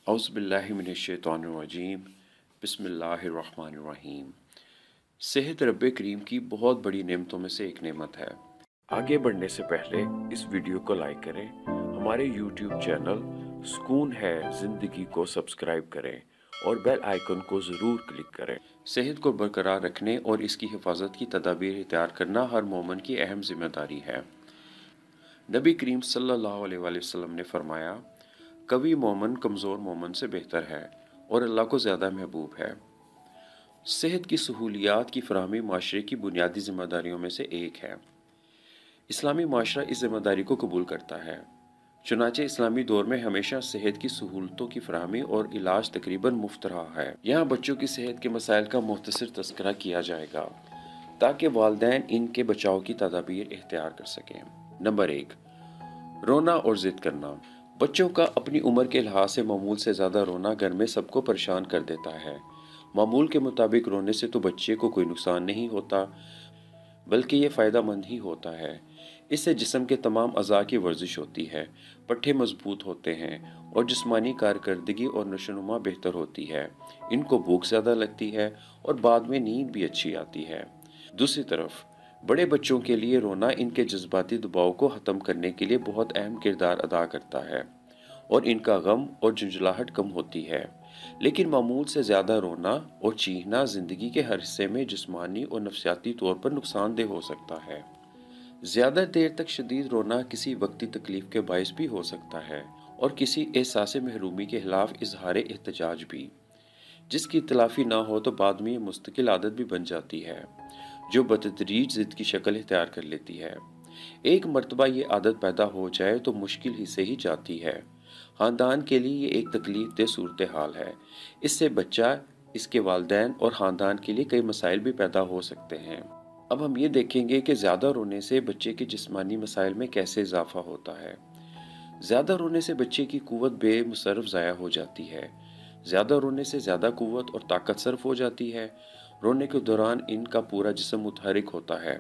اعوذ باللہ من الشیطان الرجیم بسم اللہ الرحمن الرحیم۔ صحت رب کریم کی بہت بڑی نعمتوں میں سے ایک نعمت ہے۔ آگے بڑھنے سے پہلے اس ویڈیو کو لائک کریں، ہمارے یوٹیوب چینل سکون ہے زندگی کو سبسکرائب کریں اور بیل آئیکن کو ضرور کلک کریں۔ صحت کو برقرار رکھنے اور اس کی حفاظت کی تدابیر اختیار کرنا ہر مومن کی اہم ذمہ داری ہے۔ نبی کریم صلی اللہ علیہ وآلہ وسلم نے فرمایا، قوی مومن کمزور مومن سے بہتر ہے اور اللہ کو زیادہ محبوب ہے۔ صحت کی سہولیات کی فراہمی معاشرے کی بنیادی ذمہ داریوں میں سے ایک ہے۔ اسلامی معاشرہ اس ذمہ داری کو قبول کرتا ہے۔ چنانچہ اسلامی دور میں ہمیشہ صحت کی سہولتوں کی فراہمی اور علاج تقریباً مفت رہا ہے۔ یہاں بچوں کی صحت کے مسائل کا مختصر تذکرہ کیا جائے گا تاکہ والدین ان کے بچاؤ کی تدابیر اختیار کر سکیں۔ نمبر 1، رونا اور ضد کرنا۔ بچوں کا اپنی عمر کے لحاظ سے معمول سے زیادہ رونا گھر میں سب کو پریشان کر دیتا ہے۔ معمول کے مطابق رونے سے تو بچے کو کوئی نقصان نہیں ہوتا بلکہ یہ فائدہ مند ہی ہوتا ہے۔ اس سے جسم کے تمام اعضاء کی ورزش ہوتی ہے، پٹھے مضبوط ہوتے ہیں اور جسمانی کارکردگی اور نشوونما بہتر ہوتی ہے۔ ان کو بھوک زیادہ لگتی ہے اور بعد میں نیند بھی اچھی آتی ہے۔ دوسری طرف بڑے بچوں کے لیے رونا ان کے جذباتی دباؤ کو ختم کرنے کے لیے بہت اہم کردار ادا کرتا ہے اور ان کا غم اور جھنجھلاہٹ کم ہوتی ہے۔ لیکن معمول سے زیادہ رونا اور چیخنا زندگی کے ہر حصے میں جسمانی اور نفسیاتی طور پر نقصان دہ ہو سکتا ہے۔ زیادہ دیر تک شدید رونا کسی وقتی تکلیف کے باعث بھی ہو سکتا ہے اور کسی احساس محرومی کے خلاف اظہار احتجاج بھی، جس کی تلافی نہ ہو تو بعد میں یہ مستقل عادت بھی بن جاتی ہے جو بتدریج ضد کی شکل اختیار کر لیتی ہے۔ ایک مرتبہ یہ عادت پیدا ہو جائے تو مشکل ہی سے ہی جاتی ہے۔ خاندان کے لیے یہ ایک تکلیف دہ صورتحال ہے۔ اس سے بچہ، اس کے والدین اور خاندان کے لیے کئی مسائل بھی پیدا ہو سکتے ہیں۔ اب ہم یہ دیکھیں گے کہ زیادہ رونے سے بچے کے جسمانی مسائل میں کیسے اضافہ ہوتا ہے۔ زیادہ رونے سے بچے کی قوت بے مصرف ضائع ہو جاتی ہے۔ زیادہ رونے سے زیادہ قوت اور طاقت صرف ہو جاتی ہے۔ رونے کے دوران ان کا پورا جسم متحرک ہوتا ہے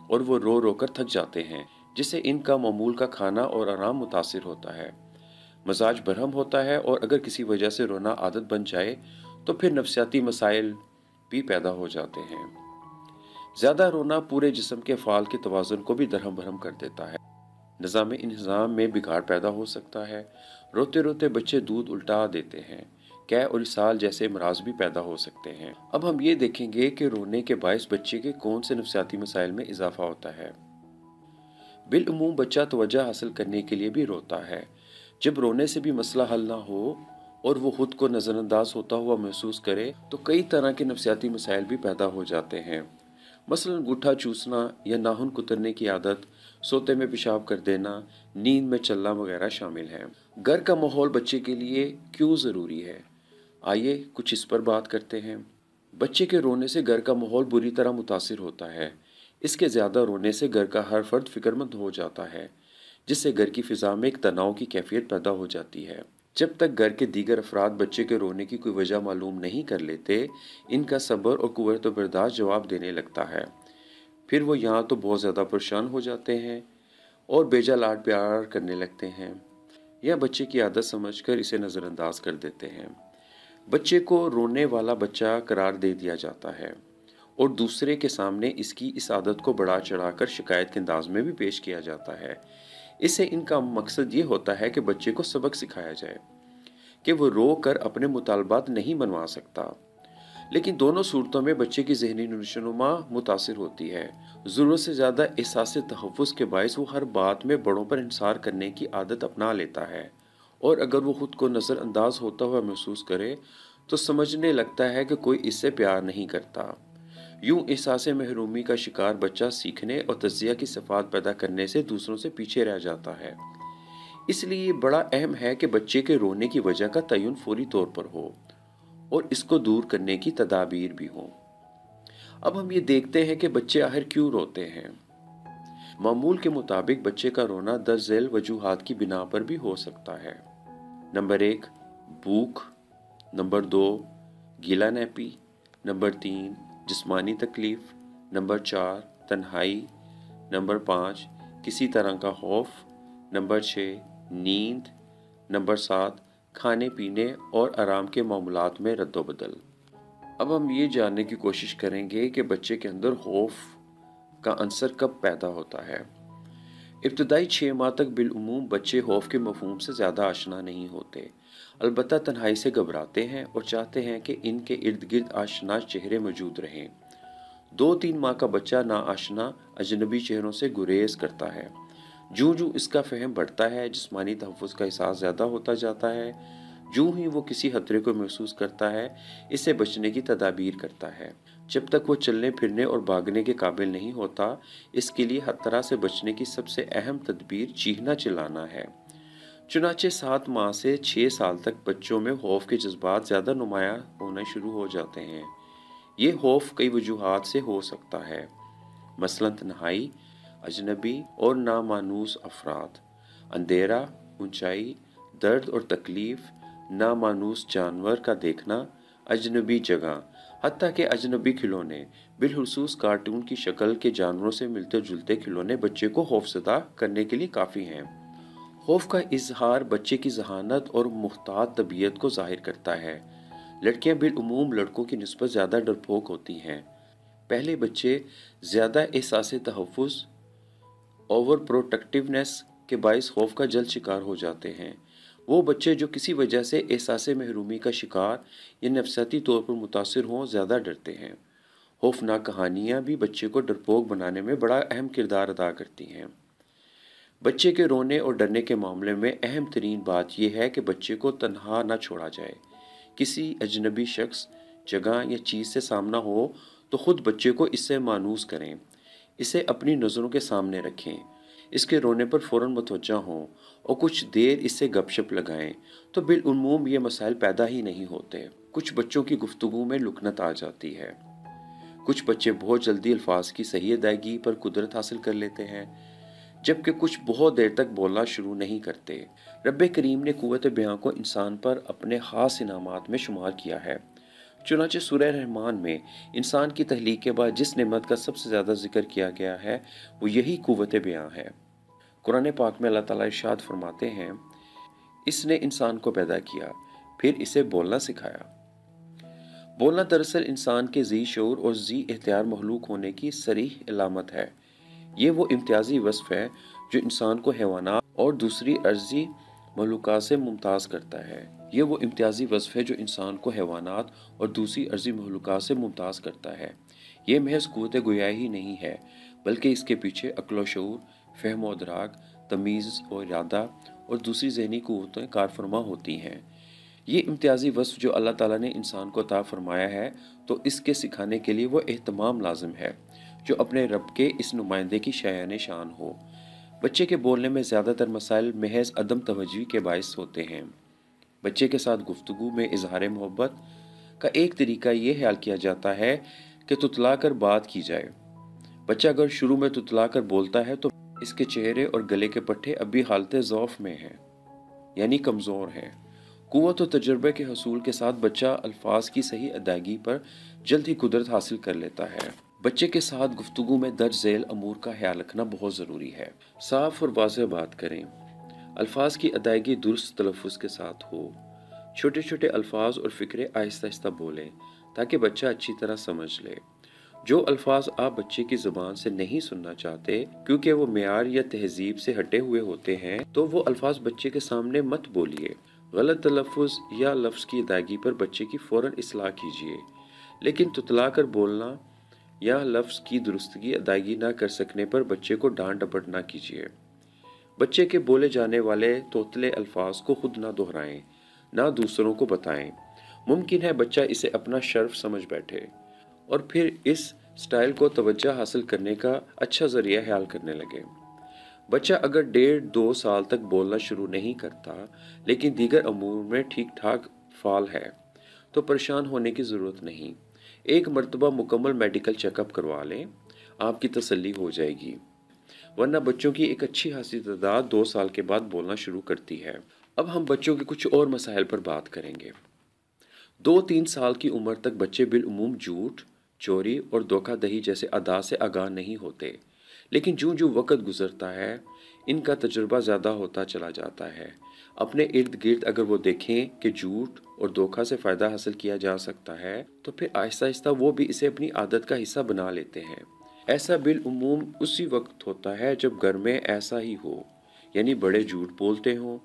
اور وہ رو رو کر تھک جاتے ہیں، جس سے ان کا معمول کا کھانا اور آرام متاثر ہوتا ہے۔ مزاج برہم ہوتا ہے اور اگر کسی وجہ سے رونا عادت بن جائے تو پھر نفسیاتی مسائل بھی پیدا ہو جاتے ہیں۔ زیادہ رونا پورے جسم کے افعال کے توازن کو بھی درہم برہم کر دیتا ہے۔ نظام انہضام میں بگاڑ پیدا ہو سکتا ہے۔ روتے روتے بچے دودھ الٹا دیتے ہیں۔ قے اور اسہال جیسے امراض بھی پیدا ہو سکتے ہیں۔ اب ہم یہ دیکھیں گے کہ رونے کے باعث بچے کے کون سے نفسیاتی مسائل میں اضافہ ہوتا ہے۔ بالعموم بچہ توجہ حاصل کرنے کے لیے بھی روتا ہے۔ جب رونے سے بھی مسئلہ حل نہ ہو اور وہ خود کو نظر انداز ہوتا ہوا محسوس کرے تو کئی طرح کے نفسیاتی مسائل بھی پیدا ہو جاتے ہیں۔ مثلا انگوٹھا چوسنا یا ناخن کترنے کی عادت، سوتے میں پیشاب کر دینا، نیند میں چلنا وغیرہ شامل ہیں۔ گھر کا ماحول بچے کے لیے کیوں ضروری ہے؟ آئیے کچھ اس پر بات کرتے ہیں۔ بچے کے رونے سے گھر کا ماحول بری طرح متاثر ہوتا ہے۔ اس کے زیادہ رونے سے گھر کا ہر فرد فکر مند ہو جاتا ہے، جس سے گھر کی فضا میں ایک تناؤ کی کیفیت پیدا ہو جاتی ہے۔ جب تک گھر کے دیگر افراد بچے کے رونے کی کوئی وجہ معلوم نہیں کر لیتے، ان کا صبر اور قوت برداشت جواب دینے لگتا ہے۔ پھر وہ یہاں تو بہت زیادہ پریشان ہو جاتے ہیں اور بیجا لاڈ پیار کرنے لگتے ہیں یا بچے کی عادت سمجھ کر اسے نظر انداز کر دیتے ہیں۔ بچے کو رونے والا بچہ قرار دے دیا جاتا ہے اور دوسرے کے سامنے اس کی اس عادت کو بڑھا چڑھا کر شکایت کے انداز میں بھی پیش کیا جاتا ہے۔ اس سے ان کا مقصد یہ ہوتا ہے کہ بچے کو سبق سکھایا جائے کہ وہ رو کر اپنے مطالبات نہیں منوا سکتا۔ لیکن دونوں صورتوں میں بچے کی ذہنی نشوونما متاثر ہوتی ہے۔ ضرورت سے زیادہ احساس تحفظ کے باعث وہ ہر بات میں بڑوں پر انحصار کرنے کی عادت اپنا لیتا ہے اور اگر وہ خود کو نظر انداز ہوتا ہوا محسوس کرے تو سمجھنے لگتا ہے کہ کوئی اس سے پیار نہیں کرتا۔ یوں احساس محرومی کا شکار بچہ سیکھنے اور تجزیہ کی صفات پیدا کرنے سے دوسروں سے پیچھے رہ جاتا ہے۔ اس لیے یہ بڑا اہم ہے کہ بچے کے رونے کی وجہ کا تعین فوری طور پر ہو اور اس کو دور کرنے کی تدابیر بھی ہوں۔ اب ہم یہ دیکھتے ہیں کہ بچے آخر کیوں روتے ہیں۔ معمول کے مطابق بچے کا رونا درج ذیل وجوہات کی بنا پر بھی ہو سکتا ہے۔ نمبر 1، بھوک۔ نمبر 2، گیلا نیپی۔ نمبر 3، جسمانی تکلیف۔ نمبر 4، تنہائی۔ نمبر 5، کسی طرح کا خوف۔ نمبر 6، نیند۔ نمبر 7، کھانے پینے اور آرام کے معاملات میں رد و بدل۔ اب ہم یہ جاننے کی کوشش کریں گے کہ بچے کے اندر خوف کا عنصر کب پیدا ہوتا ہے۔ ابتدائی 6 ماہ تک بالعموم بچے خوف کے مفہوم سے زیادہ آشنا نہیں ہوتے، البتہ تنہائی سے گھبراتے ہیں اور چاہتے ہیں کہ ان کے ارد گرد آشنا چہرے موجود رہیں۔ 2-3 ماہ کا بچہ ناآشنا اجنبی چہروں سے گریز کرتا ہے۔ جوں جوں اس کا فہم بڑھتا ہے، جسمانی تحفظ کا احساس زیادہ ہوتا جاتا ہے۔ جوں ہی وہ کسی خطرے کو محسوس کرتا ہے، اس سے بچنے کی تدابیر کرتا ہے۔ جب تک وہ چلنے پھرنے اور بھاگنے کے قابل نہیں ہوتا، اس کے لیے خطرہ سے بچنے کی سب سے اہم تدبیر چیخنا چلانا ہے۔ چنانچہ 7 ماہ سے 6 سال تک بچوں میں خوف کے جذبات زیادہ نمایاں ہونا شروع ہو جاتے ہیں۔ یہ خوف کئی وجوہات سے ہو سکتا ہے، مثلاً تنہائی، اجنبی اور نامانوس افراد، اندھیرا، اونچائی، درد اور تکلیف، نامانوس جانور کا دیکھنا، اجنبی جگہ، حتیٰ کہ اجنبی کھلونے، بالخصوص کارٹون کی شکل کے جانوروں سے ملتے جلتے کھلونے بچے کو خوفزدہ کرنے کے لیے کافی ہیں۔ خوف کا اظہار بچے کی ذہانت اور محتاط طبیعت کو ظاہر کرتا ہے۔ لڑکیاں بالعموم لڑکوں کی نسبت زیادہ ڈرپوک ہوتی ہیں۔ پہلے بچے زیادہ احساس تحفظ، اوور پروٹیکٹیونیس کے باعث خوف کا جلد شکار ہو جاتے ہیں۔ وہ بچے جو کسی وجہ سے احساس محرومی کا شکار یا نفسیاتی طور پر متاثر ہوں زیادہ ڈرتے ہیں۔ خوفناک کہانیاں بھی بچے کو ڈرپوک بنانے میں بڑا اہم کردار ادا کرتی ہیں۔ بچے کے رونے اور ڈرنے کے معاملے میں اہم ترین بات یہ ہے کہ بچے کو تنہا نہ چھوڑا جائے۔ کسی اجنبی شخص، جگہ یا چیز سے سامنا ہو تو خود بچے کو اس سے مانوس کریں، اسے اپنی نظروں کے سامنے رکھیں، اس کے رونے پر فوراً متوجہ ہوں اور کچھ دیر اس سے گپ شپ لگائیں تو بالعموم یہ مسائل پیدا ہی نہیں ہوتے۔ کچھ بچوں کی گفتگو میں لکنت آ جاتی ہے۔ کچھ بچے بہت جلدی الفاظ کی صحیح ادائیگی پر قدرت حاصل کر لیتے ہیں، جبکہ کچھ بہت دیر تک بولنا شروع نہیں کرتے۔ رب کریم نے قوت بیان کو انسان پر اپنے خاص انعامات میں شمار کیا ہے۔ چنانچہ سورہ رحمان میں انسان کی تخلیق کے بعد جس نعمت کا سب سے زیادہ ذکر کیا گیا ہے وہ یہی قوت بیان ہے۔ قرآن پاک میں اللہ تعالیٰ ارشاد فرماتے ہیں، اس نے انسان کو پیدا کیا، پھر اسے بولنا سکھایا۔ بولنا دراصل انسان کے ذی شعور اور ذی اختیار مخلوق ہونے کی صریح علامت ہے۔ یہ وہ امتیازی وصف ہے جو انسان کو حیوانات اور دوسری ارضی مخلوقات سے ممتاز کرتا ہے۔ یہ وہ امتیازی وصف ہے جو انسان کو حیوانات اور دوسری ارضی مخلوقات سے ممتاز کرتا ہے۔ یہ محض قوت گویائی ہی نہیں ہے، بلکہ اس کے پیچھے عقل و شعور، فہم و ادراک، تمیز و ارادہ اور دوسری ذہنی قوتیں کار فرما ہوتی ہیں۔ یہ امتیازی وصف جو اللہ تعالیٰ نے انسان کو عطا فرمایا ہے تو اس کے سکھانے کے لیے وہ اہتمام لازم ہے جو اپنے رب کے اس نمائندے کی شایان شان ہو۔ بچے کے بولنے میں زیادہ تر مسائل محض عدم توجہی کے باعث ہوتے ہیں۔ بچے کے ساتھ گفتگو میں اظہار محبت کا ایک طریقہ یہ خیال کیا جاتا ہے کہ تتلا کر بات کی جائے۔ بچہ اگر شروع میں تتلا کر بولتا ہے تو اس کے چہرے اور گلے کے پٹھے اب بھی حالت ضعف میں ہیں، یعنی کمزور ہیں۔ قوت و تجربے کے حصول کے ساتھ بچہ الفاظ کی صحیح ادائیگی پر جلد ہی قدرت حاصل کر لیتا ہے۔ بچے کے ساتھ گفتگو میں درج ذیل امور کا خیال رکھنا بہت ضروری ہے۔ صاف اور واضح بات کریں، الفاظ کی ادائیگی درست تلفظ کے ساتھ ہو، چھوٹے چھوٹے الفاظ اور فقرے آہستہ آہستہ بولیں تاکہ بچہ اچھی طرح سمجھ لے۔ جو الفاظ آپ بچے کی زبان سے نہیں سننا چاہتے کیونکہ وہ معیار یا تہذیب سے ہٹے ہوئے ہوتے ہیں تو وہ الفاظ بچے کے سامنے مت بولیے۔ غلط تلفظ یا لفظ کی ادائیگی پر بچے کی فوراً اصلاح کیجیے، لیکن تتلا کر بولنا یا لفظ کی درستگی ادائیگی نہ کر سکنے پر بچے کو ڈانٹ ڈپٹ نہ کیجیے۔ بچے کے بولے جانے والے توتلے الفاظ کو خود نہ دہرائیں، نہ دوسروں کو بتائیں۔ ممکن ہے بچہ اسے اپنا شرف سمجھ بیٹھے اور پھر اس سٹائل کو توجہ حاصل کرنے کا اچھا ذریعہ خیال کرنے لگے۔ بچہ اگر 1.5-2 سال تک بولنا شروع نہیں کرتا لیکن دیگر امور میں ٹھیک ٹھاک فعال ہے تو پریشان ہونے کی ضرورت نہیں۔ ایک مرتبہ مکمل میڈیکل چیک اپ کروا لیں، آپ کی تسلی ہو جائے گی۔ ورنہ بچوں کی ایک اچھی خاصی تعداد 2 سال کے بعد بولنا شروع کرتی ہے۔ اب ہم بچوں کے کچھ اور مسائل پر بات کریں گے۔ 2-3 سال کی عمر تک بچے بالعموم جھوٹ، چوری اور دھوکہ دہی جیسے عادات سے آگاہ نہیں ہوتے، لیکن جوں جوں وقت گزرتا ہے ان کا تجربہ زیادہ ہوتا چلا جاتا ہے۔ اپنے ارد گرد اگر وہ دیکھیں کہ جھوٹ اور دھوکہ سے فائدہ حاصل کیا جا سکتا ہے تو پھر آہستہ آہستہ وہ بھی اسے اپنی عادت کا حصہ بنا لیتے ہیں۔ ایسا بالعموم اسی وقت ہوتا ہے جب گھر میں ایسا ہی ہو، یعنی بڑے جھوٹ بولتے ہوں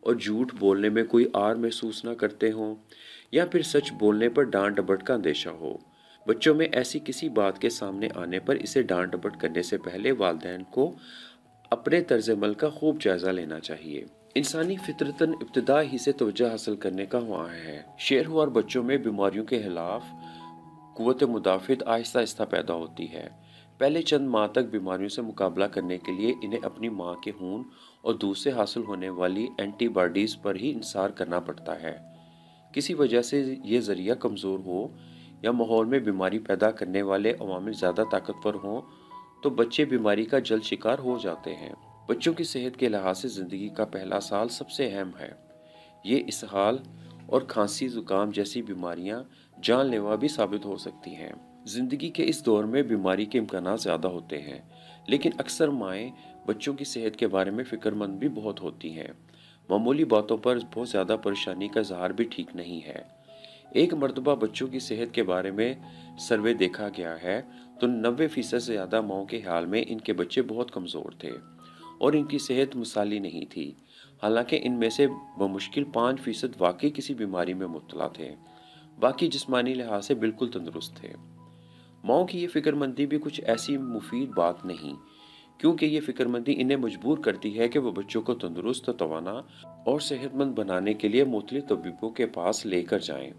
اور جھوٹ بولنے میں کوئی آر محسوس نہ کرتے ہوں، یا پھر سچ بولنے پر ڈانٹ ڈپٹ کا اندیشہ ہو۔ بچوں میں ایسی کسی بات کے سامنے آنے پر اسے ڈانٹ ڈپٹ کرنے سے پہلے والدین کو اپنے طرز عمل کا خوب جائزہ لینا چاہیے۔ انسانی فطرتاً ابتدا ہی سے توجہ حاصل کرنے کا ہوا ہے۔ شیرہوار بچوں میں بیماریوں کے خلاف قوت مدافعت آہستہ آہستہ پیدا ہوتی ہے۔ پہلے چند ماہ تک بیماریوں سے مقابلہ کرنے کے لیے انہیں اپنی ماں کے خون اور دودھ سے حاصل ہونے والی اینٹی باڈیز پر ہی انحصار کرنا پڑتا ہے۔ کسی وجہ سے یہ ذریعہ کمزور ہو یا ماحول میں بیماری پیدا کرنے والے عوامل زیادہ طاقتور ہوں تو بچے بیماری کا جلد شکار ہو جاتے ہیں۔ بچوں کی صحت کے لحاظ سے زندگی کا پہلا سال سب سے اہم ہے۔ یہ اسہال اور کھانسی زکام جیسی بیماریاں جان لیوا بھی ثابت ہو سکتی ہیں۔ زندگی کے اس دور میں بیماری کے امکانات زیادہ ہوتے ہیں، لیکن اکثر مائیں بچوں کی صحت کے بارے میں فکر مند بھی بہت ہوتی ہیں۔ معمولی باتوں پر بہت زیادہ پریشانی کا اظہار بھی ٹھیک نہیں ہے۔ ایک مرتبہ بچوں کی صحت کے بارے میں سروے دیکھا گیا ہے تو 90% سے زیادہ ماؤں کے خیال میں ان کے بچے بہت کمزور تھے اور ان کی صحت مثالی نہیں تھی، حالانکہ ان میں سے بمشکل 5% واقعی کسی بیماری میں مبتلا تھے، باقی جسمانی لحاظ سے بالکل تندرست تھے۔ ماؤں کی یہ فکر مندی بھی کچھ ایسی مفید بات نہیں، کیونکہ یہ فکر مندی انہیں مجبور کرتی ہے کہ وہ بچوں کو تندرست، توانا اور صحت مند بنانے کے لیے مختلف طبیبوں کے پاس لے کر جائیں۔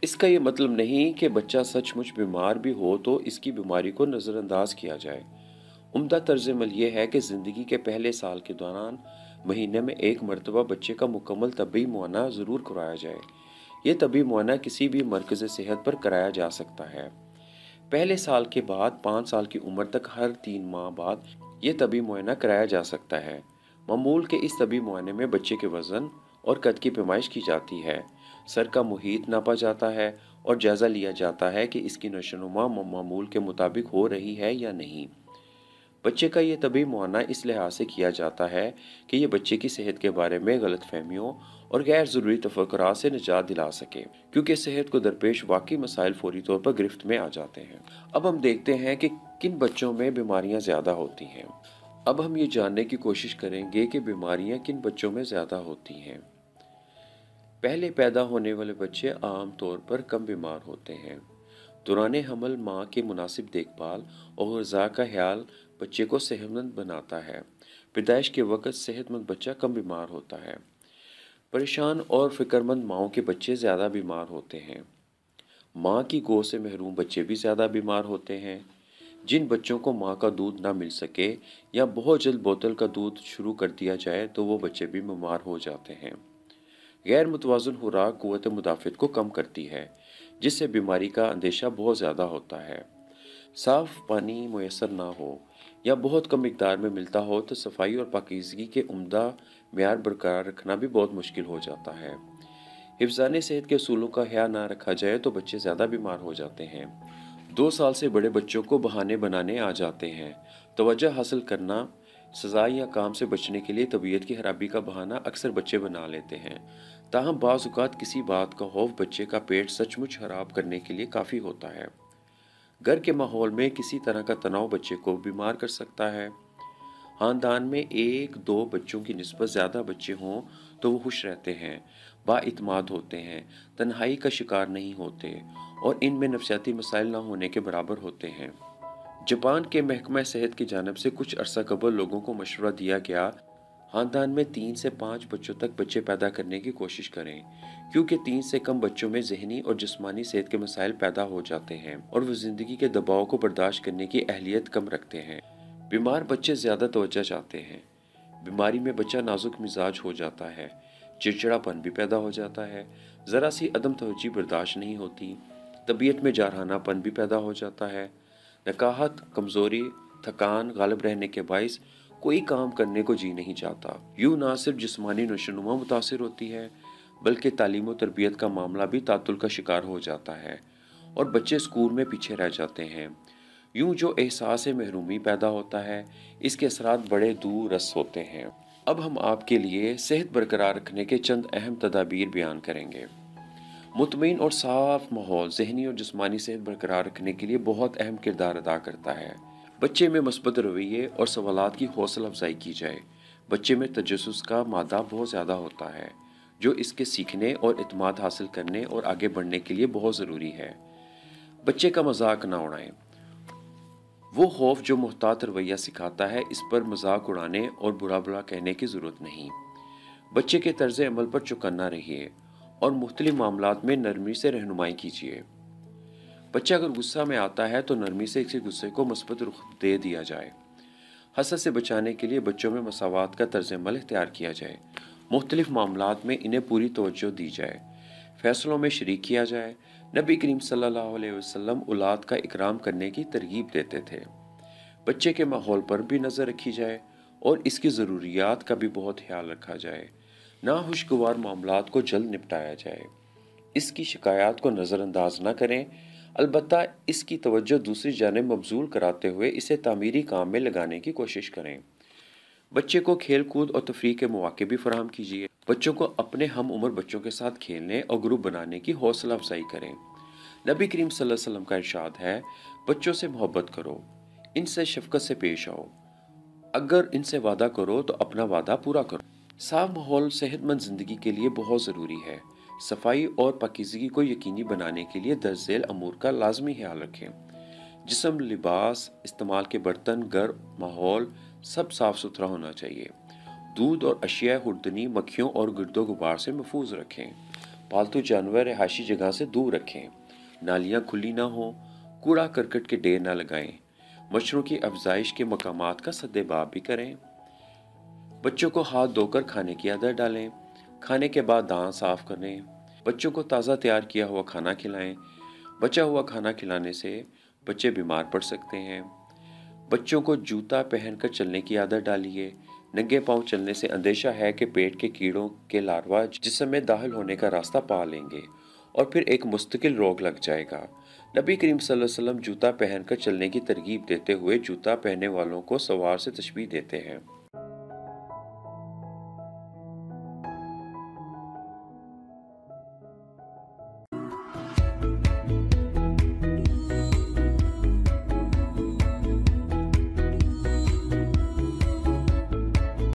اس کا یہ مطلب نہیں کہ بچہ سچ مچ بیمار بھی ہو تو اس کی بیماری کو نظر انداز کیا جائے۔ عمدہ طرز عمل یہ ہے کہ زندگی کے پہلے سال کے دوران مہینے میں ایک مرتبہ بچے کا مکمل طبی معائنہ ضرور کرایا جائے۔ یہ طبی معائنہ کسی بھی مرکز صحت پر کرایا جا سکتا ہے۔ پہلے سال کے بعد 5 سال کی عمر تک ہر 3 ماہ بعد یہ طبی معائنہ کرایا جا سکتا ہے۔ معمول کے اس طبی معائنے میں بچے کے وزن اور قد کی پیمائش کی جاتی ہے، سر کا محیط ناپا جاتا ہے اور جائزہ لیا جاتا ہے کہ اس کی نشوونما معمول کے مطابق ہو رہی ہے یا نہیں۔ بچے کا یہ طبی معائنہ اس لحاظ سے کیا جاتا ہے کہ یہ بچے کی صحت کے بارے میں غلط فہمیوں اور غیر ضروری تفکرات سے نجات دلا سکے، کیونکہ صحت کو درپیش واقعی مسائل فوری طور پر گرفت میں آ جاتے ہیں۔ اب ہم دیکھتے ہیں کہ کن بچوں میں بیماریاں زیادہ ہوتی ہیں۔ اب ہم یہ جاننے کی کوشش کریں گے کہ بیماریاں کن بچوں میں زیادہ ہوتی ہیں۔ پہلے پیدا ہونے والے بچے عام طور پر کم بیمار ہوتے ہیں۔ دوران حمل ماں کے مناسب دیکھ بھال اور غذا کا خیال بچے کو صحت مند بناتا ہے۔ پیدائش کے وقت صحت مند بچہ کم بیمار ہوتا ہے۔ پریشان اور فکر مند ماؤں کے بچے زیادہ بیمار ہوتے ہیں۔ ماں کی گود سے محروم بچے بھی زیادہ بیمار ہوتے ہیں۔ جن بچوں کو ماں کا دودھ نہ مل سکے یا بہت جلد بوتل کا دودھ شروع کر دیا جائے تو وہ بچے بھی بیمار ہو جاتے ہیں۔ غیر متوازن خوراک قوت مدافعت کو کم کرتی ہے، جس سے بیماری کا اندیشہ بہت زیادہ ہوتا ہے۔ صاف پانی میسر نہ ہو یا بہت کم مقدار میں ملتا ہو تو صفائی اور پاکیزگی کے عمدہ معیار برقرار رکھنا بھی بہت مشکل ہو جاتا ہے۔ حفظان صحت کے اصولوں کا خیال نہ رکھا جائے تو بچے زیادہ بیمار ہو جاتے ہیں۔ 2 سال سے بڑے بچوں کو بہانے بنانے آ جاتے ہیں۔ توجہ حاصل کرنا، سزا یا کام سے بچنے کے لیے طبیعت کی خرابی کا بہانہ اکثر بچے بنا لیتے ہیں، تاہم بعض اوقات کسی بات کا خوف بچے کا پیٹ سچ مچ خراب کرنے کے لیے کافی ہوتا ہے۔ گھر کے ماحول میں کسی طرح کا تناؤ بچے کو بیمار کر سکتا ہے۔ خاندان میں 1-2 بچوں کی نسبت زیادہ بچے ہوں تو وہ خوش رہتے ہیں، بااعتماد ہوتے ہیں، تنہائی کا شکار نہیں ہوتے اور ان میں نفسیاتی مسائل نہ ہونے کے برابر ہوتے ہیں۔ جاپان کے محکمہ صحت کی جانب سے کچھ عرصہ قبل لوگوں کو مشورہ دیا گیا، خاندان میں 3 سے 5 بچوں تک بچے پیدا کرنے کی کوشش کریں، کیونکہ 3 سے کم بچوں میں ذہنی اور جسمانی صحت کے مسائل پیدا ہو جاتے ہیں اور وہ زندگی کے دباؤ کو برداشت کرنے کی اہلیت کم رکھتے ہیں۔ بیمار بچے زیادہ توجہ چاہتے ہیں۔ بیماری میں بچہ نازک مزاج ہو جاتا ہے، چڑچڑا پن بھی پیدا ہو جاتا ہے، ذرا سی عدم توجہی برداشت نہیں ہوتی، طبیعت میں جارحانہ پن بھی پیدا ہو جاتا ہے، نکاہت، کمزوری، تھکان غالب رہنے کے باعث کوئی کام کرنے کو جی نہیں چاہتا۔ یوں نہ صرف جسمانی نشوونما متاثر ہوتی ہے، بلکہ تعلیم و تربیت کا معاملہ بھی تعطل کا شکار ہو جاتا ہے اور بچے اسکول میں پیچھے رہ جاتے ہیں۔ یوں جو احساس محرومی پیدا ہوتا ہے، اس کے اثرات بڑے دور رس ہوتے ہیں۔ اب ہم آپ کے لیے صحت برقرار رکھنے کے چند اہم تدابیر بیان کریں گے۔ مطمئن اور صاف ماحول ذہنی اور جسمانی صحت برقرار رکھنے کے لیے بہت اہم کردار ادا کرتا ہے۔ بچے میں مثبت رویے اور سوالات کی حوصلہ افزائی کی جائے۔ بچے میں تجسس کا مادہ بہت زیادہ ہوتا ہے، جو اس کے سیکھنے اور اعتماد حاصل کرنے اور آگے بڑھنے کے لیے بہت ضروری ہے۔ بچے کا مذاق نہ اڑائیں۔ وہ خوف جو محتاط رویہ سکھاتا ہے، اس پر مذاق اڑانے اور برا بھلا کہنے کی ضرورت نہیں۔ بچے کے طرز عمل پر چوکنا رہیے اور مختلف معاملات میں نرمی سے رہنمائی کیجیے۔ بچہ اگر غصہ میں آتا ہے تو نرمی سے اس کے غصے کو مثبت رخ دے دیا جائے۔ حسد سے بچانے کے لیے بچوں میں مساوات کا طرز عمل اختیار کیا جائے۔ مختلف معاملات میں انہیں پوری توجہ دی جائے۔ فیصلوں میں شریک کیا جائے۔ نبی کریم صلی اللہ علیہ وسلم اولاد کا اکرام کرنے کی ترغیب دیتے تھے۔ بچے کے ماحول پر بھی نظر رکھی جائے اور اس کی ضروریات کا بھی بہت خیال رکھا جائے۔ ناخوشگوار معاملات کو جلد نپٹایا جائے۔ اس کی شکایات کو نظر انداز نہ کریں، البتہ اس کی توجہ دوسری جانب مبذول کراتے ہوئے اسے تعمیری کام میں لگانے کی کوشش کریں۔ بچے کو کھیل کود اور تفریح کے مواقع بھی فراہم کیجیے۔ بچوں کو اپنے ہم عمر بچوں کے ساتھ کھیلنے اور گروپ بنانے کی حوصلہ افزائی کریں۔ نبی کریم صلی اللہ علیہ وسلم کا ارشاد ہے، بچوں سے محبت کرو، ان سے شفقت سے پیش آؤ، اگر ان سے وعدہ کرو تو اپنا وعدہ پورا کرو۔ صاف ماحول صحت مند زندگی کے لیے بہت ضروری ہے۔ صفائی اور پاکیزگی کو یقینی بنانے کے لیے درج ذیل امور کا لازمی خیال رکھیں۔ جسم، لباس، استعمال کے برتن، گھر، ماحول سب صاف ستھرا ہونا چاہیے۔ دودھ اور اشیاء خوردنی مکھیوں اور گرد و غبار سے محفوظ رکھیں۔ پالتو جانور رہائشی جگہ سے دور رکھیں۔ نالیاں کھلی نہ ہوں۔ کوڑا کرکٹ کے ڈھیر نہ لگائیں۔ مچھروں کی افزائش کے مقامات کا سد باب بھی کریں۔ بچوں کو ہاتھ دھو کر کھانے کی عادت ڈالیں۔ کھانے کے بعد دانت صاف کریں۔ بچوں کو تازہ تیار کیا ہوا کھانا کھلائیں۔ بچا ہوا کھانا کھلانے سے بچے بیمار پڑ سکتے ہیں۔ بچوں کو جوتا پہن کر چلنے کی عادت ڈالیے۔ ننگے پاؤں چلنے سے اندیشہ ہے کہ پیٹ کے کیڑوں کے لاروا جسم میں داخل ہونے کا راستہ پا لیں گے اور پھر ایک مستقل روگ لگ جائے گا۔ نبی کریم صلی اللہ علیہ وسلم جوتا پہن کر چلنے کی ترغیب دیتے ہوئے جوتا پہننے والوں کو سوار سے تشبیہ دیتے ہیں۔